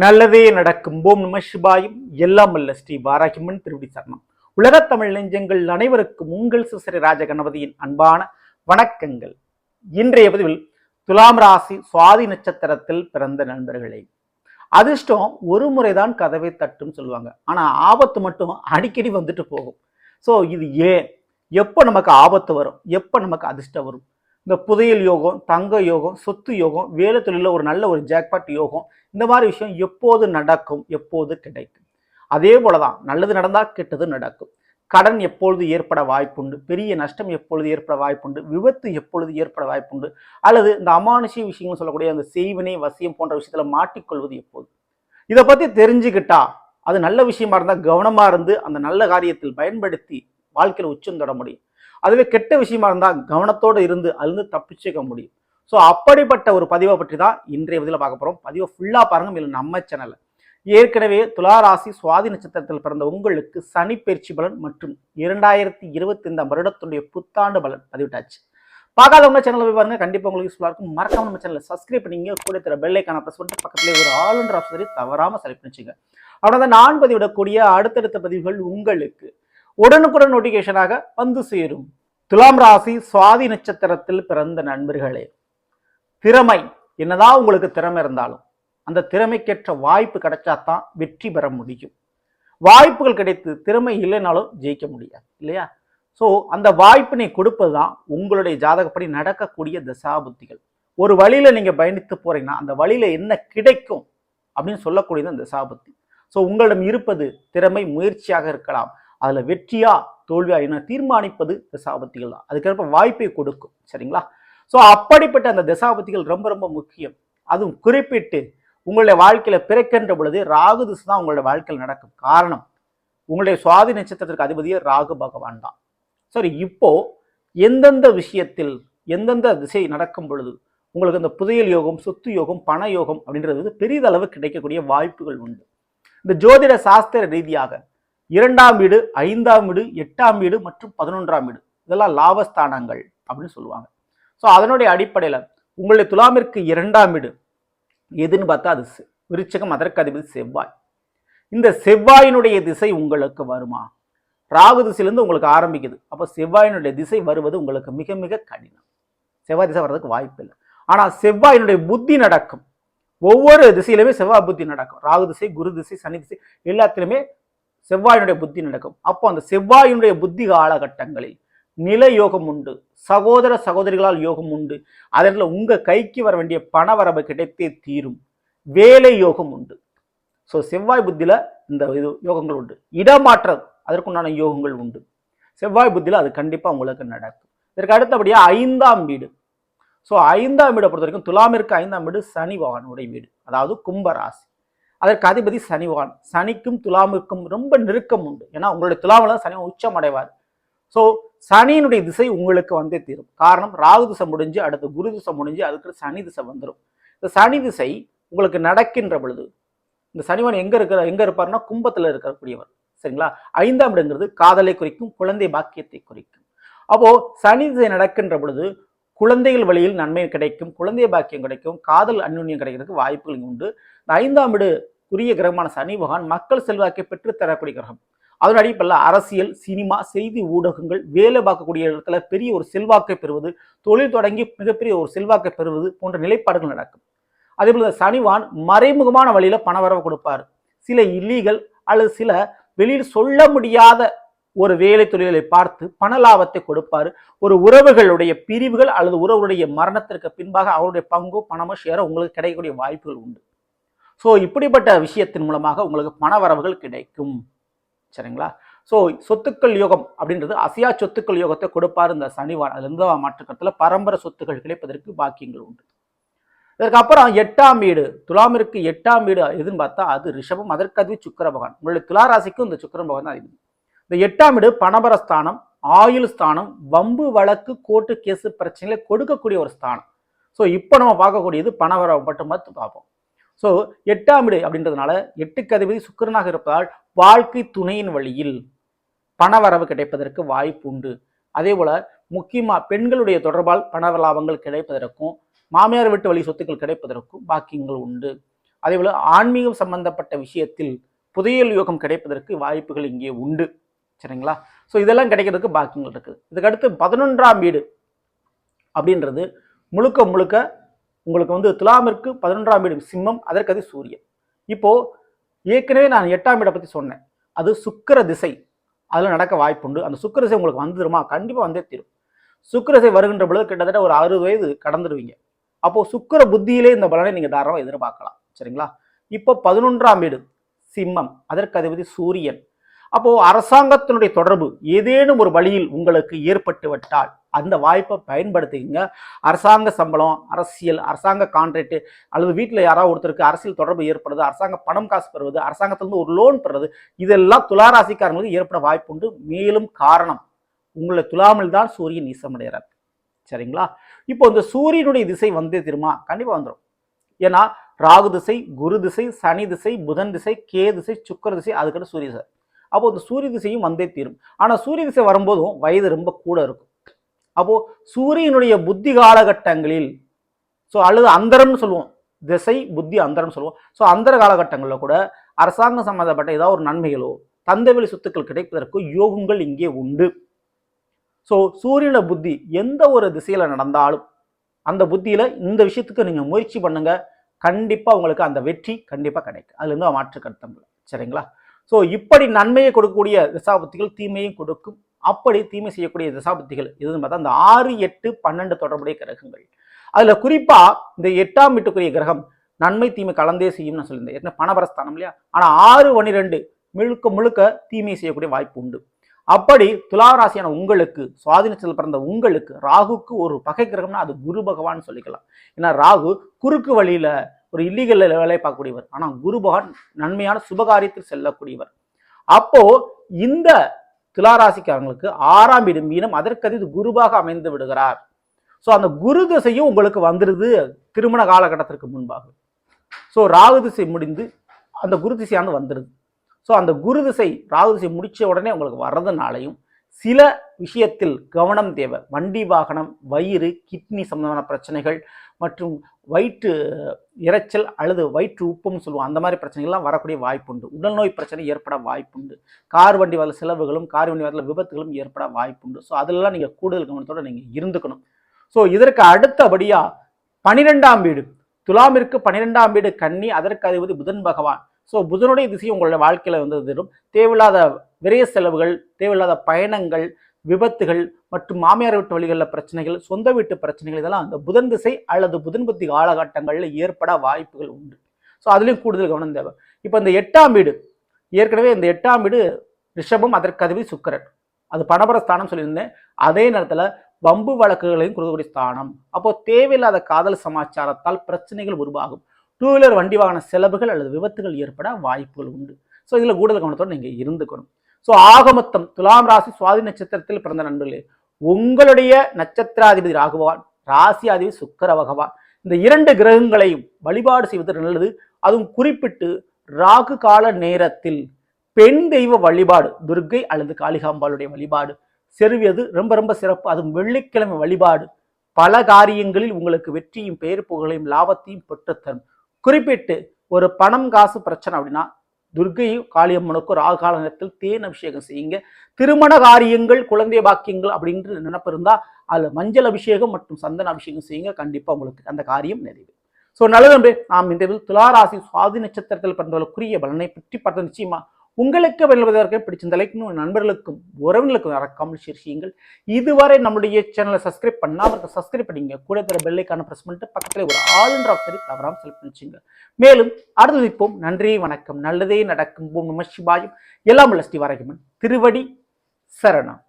நல்லதே நடக்கும். ஓம் நம சிவாயும். எல்லாம் அல்ல ஸ்ரீ வாராகிமன் திருவடி சரணம். உலகத் தமிழ் நெஞ்சங்கள் அனைவருக்கும் உங்கள் சிசரி ராஜ கணபதியின் அன்பான வணக்கங்கள். இன்றைய பதிவில் துலாம் ராசி சுவாதி நட்சத்திரத்தில் பிறந்த நண்பர்களே, அதிர்ஷ்டம் ஒரு முறைதான் கதவை தட்டும் சொல்லுவாங்க. ஆனா ஆபத்து மட்டும் அடிக்கடி வந்துட்டு போகும். ஸோ இது ஏன், எப்போ நமக்கு ஆபத்து வரும், எப்போ நமக்கு அதிர்ஷ்டம் வரும்? இந்த புதையல் யோகம், தங்க யோகம், சொத்து யோகம், வேலை தொழிலில் ஒரு நல்ல ஒரு ஜாக்பாட் யோகம், இந்த மாதிரி விஷயம் எப்போது நடக்கும், எப்போது கிடைக்கும்? அதே போலதான் நல்லது நடந்தால் கெட்டது நடக்கும். கடன் எப்பொழுது ஏற்பட வாய்ப்புண்டு, பெரிய நஷ்டம் எப்பொழுது ஏற்பட வாய்ப்புண்டு, விபத்து எப்பொழுது ஏற்பட வாய்ப்புண்டு, அல்லது இந்த அமானுஷிய விஷயங்கள் சொல்லக்கூடிய அந்த செய்வினை வசியம் போன்ற விஷயத்துல மாட்டிக்கொள்வது எப்போது? இதை பத்தி தெரிஞ்சுக்கிட்டா அது நல்ல விஷயமா இருந்தா கவனமா இருந்து அந்த நல்ல காரியத்தில் பயன்படுத்தி வாழ்க்கையில் உச்சம் தொட முடியும். அதுவே கெட்ட விஷயமா இருந்தா கவனத்தோடு இருந்து அதுலேருந்து தப்பிச்சுக்க முடியும். ஸோ அப்படிப்பட்ட ஒரு பதிவை பற்றி தான் இன்றைய பதிவில் பார்க்க போறோம். பதிவை ஃபுல்லா பாருங்க. இல்லை நம்ம சேனல்ல ஏற்கனவே துலா ராசி சுவாதி நட்சத்திரத்தில் பிறந்த உங்களுக்கு சனி பயிற்சி பலன் மற்றும் 2025 வருடத்துடைய புத்தாண்டு பலன் பதிவிட்டாச்சு. பார்க்காதவங்க சேனல் போய் பாருங்க, கண்டிப்பா உங்களுக்கு யூஸ்ஃபுல்லா இருக்கும். மறக்காம நம்ம சேனலை சப்ஸ்கிரைப் பண்ணிங்க, கூட தர பெல் ஐக்கான பிரஸ் பண்ணிட்டு பக்கத்துல ஒரு ஆல் ஆப்ஷன் தவறாம செலக்ட் பண்ணிச்சுங்க. அப்படின்னா நான் பதிவிடக்கூடிய அடுத்தடுத்த பதிவுகள் உங்களுக்கு உடனுக்குடன் நோட்டிபிகேஷனாக வந்து சேரும். துலாம் ராசி சுவாதி நட்சத்திரத்தில் பிறந்த நண்பர்களே, திறமை என்னதான் உங்களுக்கு திறமை இருந்தாலும் அந்த திறமைக்கேற்ற வாய்ப்பு கிடைச்சாதான் வெற்றி பெற முடியும். வாய்ப்புகள் கிடைத்து திறமை இல்லைனாலும் ஜெயிக்க முடியாது இல்லையா? ஸோ அந்த வாய்ப்பினை கொடுப்பதுதான் உங்களுடைய ஜாதகப்படி நடக்கக்கூடிய தசாபுத்திகள். ஒரு வழியில நீங்க பயணித்து போறீங்கன்னா அந்த வழியில என்ன கிடைக்கும் அப்படின்னு சொல்லக்கூடியது அந்த தசாபுத்தி. ஸோ உங்களிடம் இருப்பது திறமை, முயற்சியாக இருக்கலாம். அதுல வெற்றியா தோல்வியா என்ன தீர்மானிப்பது தசாபத்திகள் தான். அதுக்கேற்ப வாய்ப்பை கொடுக்கும். சரிங்களா? ஸோ அப்படிப்பட்ட அந்த தசாபத்திகள் ரொம்ப ரொம்ப முக்கியம். அதுவும் குறிப்பிட்டு உங்களுடைய வாழ்க்கையில பிறக்கின்ற பொழுது ராகு திசை தான் உங்களுடைய வாழ்க்கையில் நடக்கும். காரணம், உங்களுடைய சுவாதி நட்சத்திரத்திற்கு அதிபதியே ராகு பகவான் தான். சரி, இப்போ எந்தெந்த விஷயத்தில் எந்தெந்த திசை நடக்கும் பொழுது உங்களுக்கு அந்த புதையல் யோகம், சொத்து யோகம், பண யோகம் அப்படின்றது பெரிதளவு கிடைக்கக்கூடிய வாய்ப்புகள் உண்டு. இந்த ஜோதிட சாஸ்திர ரீதியாக 2ஆம் வீடு, 5ஆம் வீடு, 8ஆம் வீடு மற்றும் 11ஆம் வீடு இதெல்லாம் லாபஸ்தானங்கள் அப்படின்னு சொல்லுவாங்க. ஸோ அதனுடைய அடிப்படையில் உங்களுடைய துலாமிற்கு 2ஆம் வீடு எதுன்னு பார்த்தா அது விருச்சிகம், அதற்கு அதிபதி செவ்வாய். இந்த செவ்வாயினுடைய திசை உங்களுக்கு வருமா? ராகு திசையிலிருந்து உங்களுக்கு ஆரம்பிக்குது. அப்போ செவ்வாயினுடைய திசை வருவது உங்களுக்கு மிக மிக கடினம். செவ்வாய் திசை வர்றதுக்கு வாய்ப்பு இல்லை. ஆனால் செவ்வாயினுடைய புத்தி நடக்கும். ஒவ்வொரு திசையிலுமே செவ்வாய் புத்தி நடக்கும். ராகு திசை, குரு திசை, சனி திசை எல்லாத்திலுமே செவ்வாயினுடைய புத்தி நடக்கும். அப்போ அந்த செவ்வாயினுடைய புத்தி காலகட்டங்களில் நில யோகம் உண்டு, சகோதர சகோதரிகளால் யோகம் உண்டு. அதில் உங்க கைக்கு வர வேண்டிய பண வரவு கிடைத்தே தீரும். வேலை யோகம் உண்டு. ஸோ செவ்வாய் புத்தியில இந்த இது யோகங்கள் உண்டு. இடமாற்றம் அதற்குண்டான யோகங்கள் உண்டு. செவ்வாய் புத்தியில அது கண்டிப்பா உங்களுக்கு நடக்கும். இதற்கு அடுத்தபடியா 5ஆம் வீடு. ஸோ 5ஆம் வீடை பொறுத்த வரைக்கும் துலாமிற்கு 5ஆம் வீடு சனி பகவானுடைய வீடு, அதாவது கும்பராசி. அதற்கு அதிபதி சனி பகவான். சனிக்கும் துலாமுக்கும் ரொம்ப நெருக்கம் உண்டு. ஏன்னா உங்களுடைய துலாமில் சனி உச்சம் அடைவார். ஸோ சனியினுடைய திசை உங்களுக்கு வந்தே தீரும். காரணம், ராகு திசை முடிஞ்சு அடுத்து குரு திசை முடிஞ்சு அதுக்கு சனி திசை வந்துடும். இந்த சனி திசை உங்களுக்கு நடக்கின்ற பொழுது இந்த சனிவன் எங்க இருப்பாருன்னா கும்பத்துல இருக்கக்கூடியவர். சரிங்களா? 5ஆம் இடங்கிறது காதலை குறிக்கும், குழந்தை பாக்கியத்தை குறிக்கும். அப்போ சனி திசை நடக்கின்ற பொழுது குழந்தைகள் வழியில் நன்மை கிடைக்கும், குழந்தை பாக்கியம் கிடைக்கும், காதல் அந்யுன்யம் கிடைக்கிறதுக்கு வாய்ப்புகள் உண்டு. இந்த 5ஆம் வீடு உரிய கிரகமான சனி பகவான் மக்கள் செல்வாக்கை பெற்று தரக்கூடிய கிரகம். அதன் அடிப்படையில் அரசியல், சினிமா, செய்தி ஊடகங்கள், வேலை பார்க்கக்கூடிய இடத்துல பெரிய ஒரு செல்வாக்கை பெறுவது, தொழில் தொடங்கி மிகப்பெரிய ஒரு செல்வாக்கை பெறுவது போன்ற நிலைப்பாடுகள் நடக்கும். அதே போல சனிவான் மறைமுகமான வழியில பணவரவு கொடுப்பார். சில இல்லீகல் அல்லது சில வெளியில் சொல்ல முடியாத ஒரு வேலை தொழிலை பார்த்து பண லாபத்தை கொடுப்பாரு. ஒரு உறவுகளுடைய பிரிவுகள் அல்லது உறவுடைய மரணத்திற்கு பின்பாக அவருடைய பங்கோ பணமோ ஷேரோ உங்களுக்கு கிடைக்கக்கூடிய வாய்ப்புகள் உண்டு. ஸோ இப்படிப்பட்ட விஷயத்தின் மூலமாக உங்களுக்கு பண வரவுகள் கிடைக்கும். சரிங்களா? ஸோ சொத்துக்கள் யோகம் அப்படின்றது அசையா சொத்துக்கள் யோகத்தை கொடுப்பாரு இந்த சனிவான். அதுல இருந்து மாற்றுக்கத்துல பரம்பரை சொத்துக்கள் கிடைப்பதற்கு பாக்கியங்கள் உண்டு. இதற்கு அப்புறம் 8ஆம் வீடு, துலாமிற்கு 8ஆம் வீடு எதுன்னு பார்த்தா அது ரிஷபம். அதற்கு அதுவே சுக்கிர பகவான். உங்களுடைய துலா ராசிக்கும் இந்த சுக்கிர பகவான் தான் அதிபதி. இந்த 8ஆம் வீடு பணபர ஸ்தானம், ஆயுள் ஸ்தானம், வம்பு வழக்கு, கோர்ட்டு கேசு பிரச்சனைகளை கொடுக்கக்கூடிய ஒரு ஸ்தானம். ஸோ இப்போ நம்ம பார்க்கக்கூடியது பணவரவு மட்டும் பார்ப்போம். ஸோ 8ஆம் வீடு அப்படின்றதுனால 8க்கு அதிபதி சுக்கிரனாக இருப்பதால் வாழ்க்கை துணையின் வழியில் பணவரவு கிடைப்பதற்கு வாய்ப்பு உண்டு. அதே போல முக்கியமா பெண்களுடைய தொடர்பால் பண லாபங்கள் கிடைப்பதற்கும், மாமியார் வீட்டு வழி சொத்துக்கள் கிடைப்பதற்கும் பாக்கியங்கள் உண்டு. அதேபோல ஆன்மீகம் சம்பந்தப்பட்ட விஷயத்தில் புதையல் யோகம் கிடைப்பதற்கு வாய்ப்புகள் இங்கே உண்டு. சரிங்களா? ஸோ இதெல்லாம் கிடைக்கிறதுக்கு பாக்கியங்கள் இருக்குது. இதுக்கடுத்து 11ஆம் வீடு அப்படின்றது முழுக்க முழுக்க உங்களுக்கு துலாமிற்கு 11ஆம் வீடு சிம்மம், அதற்கு அது சூரியன். இப்போ ஏற்கனவே நான் 8ஆம் வீடை பற்றி சொன்னேன். அது சுக்கிர திசை, அதில் நடக்க வாய்ப்புண்டு. அந்த சுக்கிர திசை உங்களுக்கு வந்துருமா? கண்டிப்பாக வந்தே தீரும். சுக்கிர திசை வருகின்ற பொழுது கிட்டத்தட்ட ஒரு 60 வயது கடந்துடுவீங்க. அப்போ சுக்கிர புத்தியிலே இந்த பலனை நீங்க தாராளமாக எதிர்பார்க்கலாம். சரிங்களா? இப்போ 11ஆம் வீடு சிம்மம், அதற்கு அதிபதி சூரியன். அப்போ அரசாங்கத்தினுடைய தொடர்பு ஏதேனும் ஒரு வழியில் உங்களுக்கு ஏற்பட்டு விட்டால் அந்த வாய்ப்பை பயன்படுத்திக்கங்க. அரசாங்க சம்பளம், அரசியல், அரசாங்க கான்ட்ராக்ட், அல்லது வீட்டில் யாராவது ஒருத்தருக்கு அரசியல் தொடர்பு ஏற்படுது, அரசாங்க பணம் காசு பெறுவது, அரசாங்கத்திலிருந்து ஒரு லோன் பெறுவது, இதெல்லாம் துளாராசிக்காரங்களுக்கு ஏற்பட வாய்ப்புண்டு. மேலும் காரணம், உங்களை துலாமில் தான் சூரியன் நீசமடைகிறார். சரிங்களா? இப்போ இந்த சூரியனுடைய திசை வந்தே திருமா கண்டிப்பாக வந்துடும். ஏன்னா ராகு திசை, குரு திசை, சனி திசை, புதன் திசை, கே திசை, சுக்கர திசை, அதுக்கடுத்து சூரிய திசை. அப்போ இந்த சூரிய திசையும் வந்தே தீரும். ஆனால் சூரிய திசை வரும்போதும் வயது ரொம்ப கூட இருக்கும். அப்போ சூரியனுடைய புத்தி காலகட்டங்களில், ஸோ அல்லது அந்தரம்னு சொல்லுவோம், திசை புத்தி அந்தரம் சொல்லுவோம். ஸோ அந்தர காலகட்டங்களில் கூட அரசாங்கம் சம்பந்தப்பட்ட ஏதாவது ஒரு நன்மைகளோ தந்தை வழி சொத்துக்கள் கிடைப்பதற்கு யோகங்கள் இங்கே உண்டு. ஸோ சூரியன புத்தி எந்த ஒரு திசையில் நடந்தாலும் அந்த புத்தியில் இந்த விஷயத்துக்கு நீங்கள் முயற்சி பண்ணுங்க. கண்டிப்பாக உங்களுக்கு அந்த வெற்றி கண்டிப்பாக கிடைக்கும். அதுல இருந்து மாற்று கருத்தம். சரிங்களா? ஸோ இப்படி நன்மையை கொடுக்கக்கூடிய திசாபுத்திகள் தீமையும் கொடுக்கும். அப்படி தீமை செய்யக்கூடிய திசாபுத்திகள் எதுன்னு பார்த்தா இந்த 6, 8, 12 தொடர்புடைய கிரகங்கள். அதில் குறிப்பாக இந்த 8ஆம் வீட்டுக்குரிய கிரகம் நன்மை தீமை கலந்தே செய்யும் நான் சொல்லியிருந்தேன். ஏற்கனவே பணபரஸ்தானம் இல்லையா? ஆனால் 6, 12 முழுக்க முழுக்க தீமை செய்யக்கூடிய வாய்ப்பு உண்டு. அப்படி துளாராசியான உங்களுக்கு, சுவாதினத்தில் பிறந்த உங்களுக்கு, ராகுக்கு ஒரு பகை கிரகம்னா அது குரு பகவான் சொல்லிக்கலாம். ஏன்னா ராகு குறுக்கு வழியில ஒரு இல்லீகல் வேலையை பார்க்கக்கூடியவர். ஆனால் குரு பகவான் நன்மையான சுபகாரியத்தில் செல்லக்கூடியவர். அப்போ இந்த துளாராசிக்காரங்களுக்கு 6ஆம் வீடு மீனம், அதற்கு அது குருவாக அமைந்து விடுகிறார். ஸோ அந்த குரு திசையும் உங்களுக்கு வந்துடுது திருமண காலகட்டத்திற்கு முன்பாக. ஸோ ராகு திசை முடிந்து அந்த குரு திசையானது வந்துடுது. ஸோ அந்த குரு திசை ராகு திசை முடித்த உடனே உங்களுக்கு வர்றதுனாலையும் சில விஷயத்தில் கவனம் தேவை. வண்டி வாகனம், வயிறு, கிட்னி சம்பந்தமான பிரச்சனைகள் மற்றும் வயிற்று இறைச்சல் அல்லது வயிற்று உப்புன்னு சொல்லுவோம், அந்த மாதிரி பிரச்சனைகள்லாம் வரக்கூடிய வாய்ப்புண்டு. உடல்நோய் பிரச்சனை ஏற்பட வாய்ப்புண்டு. கார் வண்டி வரல செலவுகளும், கார் வண்டி வரல விபத்துகளும் ஏற்பட வாய்ப்புண்டு. ஸோ அதெல்லாம் நீங்கள் கூடுதல் கவனத்தோடு நீங்கள் இருந்துக்கணும். ஸோ இதற்கு அடுத்தபடியாக 12ஆம் வீடு துலாமிற்கு 12ஆம் வீடு கன்னி, அதற்கு அதிபதி புதன் பகவான். ஸோ புதனுடைய திசை உங்களுடைய வாழ்க்கையில் வந்ததும் தேவையில்லாத விரைய செலவுகள், தேவையில்லாத பயணங்கள், விபத்துகள் மற்றும் மாமியார் வீட்டு வழிகளில் பிரச்சனைகள், சொந்த வீட்டு பிரச்சனைகள், இதெல்லாம் அந்த புதன் திசை அல்லது புதன் புத்தி காலகட்டங்களில் ஏற்பட வாய்ப்புகள் உண்டு. ஸோ அதுலேயும் கூடுதல் கவனம் தேவை. இப்போ இந்த 8ஆம் வீடு, ஏற்கனவே இந்த 8ஆம் வீடு ரிஷபம், அதற்கு அதிபதி சுக்கிரன், அது பணபர ஸ்தானம் சொல்லியிருந்தேன். அதே நேரத்தில் வம்பு வழக்குகளையும் கொடுக்கக்கூடிய ஸ்தானம். அப்போ தேவையில்லாத காதல் சமாச்சாரத்தால் பிரச்சனைகள் உருவாகும். 2 வீலர் வண்டி வாகன செலவுகள் அல்லது விபத்துகள் ஏற்பட வாய்ப்புகள் உண்டு. ஸோ இதில் கூடுதல் கவனத்தோடு நீங்கள் இருந்துக்கணும். ஸோ ஆகமொத்தம் துலாம் ராசி சுவாதி நட்சத்திரத்தில் பிறந்த நண்பர்களே, உங்களுடைய நட்சத்திராதிபதி ராகுபகவான், ராசி அதிபதி சுக்கிர பகவான், இந்த 2 கிரகங்களையும் வழிபாடு செய்வது நல்லது. அதுவும் குறிப்பிட்டு ராகு கால நேரத்தில் பெண் தெய்வ வழிபாடு, துர்க்கை அல்லது காளிகாம்பாளுடைய வழிபாடு செருவியது ரொம்ப ரொம்ப சிறப்பு. அதுவும் வெள்ளிக்கிழமை வழிபாடு பல காரியங்களில் உங்களுக்கு வெற்றியும் பெயர் புகழையும் லாபத்தையும் பெற்றுத்தரும். குறிப்பிட்டு ஒரு பணம் காசு பிரச்சனை அப்படின்னா துர்க்கையும் காளியம்மனுக்கும் ராகு கால நேரத்தில் தேன் அபிஷேகம் செய்யுங்க. திருமண காரியங்கள், குழந்தை பாக்கியங்கள் அப்படின்ற நினைப்பு இருந்தால் அதில் மஞ்சள் அபிஷேகம் மற்றும் சந்தன அபிஷேகம் செய்யுங்க. கண்டிப்பாக உங்களுக்கு அந்த காரியம் நிறைவு. ஸோ நல்லது. நாம் இந்த துளாராசி சுவாதி நட்சத்திரத்தில் பிறந்தவர்களுக்குரிய பலனை பற்றி பார்த்து நிச்சயமா உங்களுக்கு வெல்வதற்கு பிடிச்சிருந்த லைக்கும் நண்பர்களுக்கும் உறவினர்களுக்கும் மறக்காமல் ஷேர் செய்யுங்கள். இதுவரை நம்முடைய சேனலை சப்ஸ்கிரைப் பண்ணாமல் சப்ஸ்கிரைப் பண்ணிங்க. கூட தர பெல்லைக்கான பிரஸ் பண்ணிட்டு பக்கத்தில் ஒரு ஆளுன்ற ஆப்ஷனை தவறாமல் செலக்ட் பண்ணிச்சுங்க. மேலும் அடுத்து நிற்போம். நன்றி, வணக்கம். நல்லதே நடக்கும். ஓம் நம சிவாயம். எல்லாம் உள்ள ஸ்ரீ வாராகியம்மன் திருவடி சரணம்.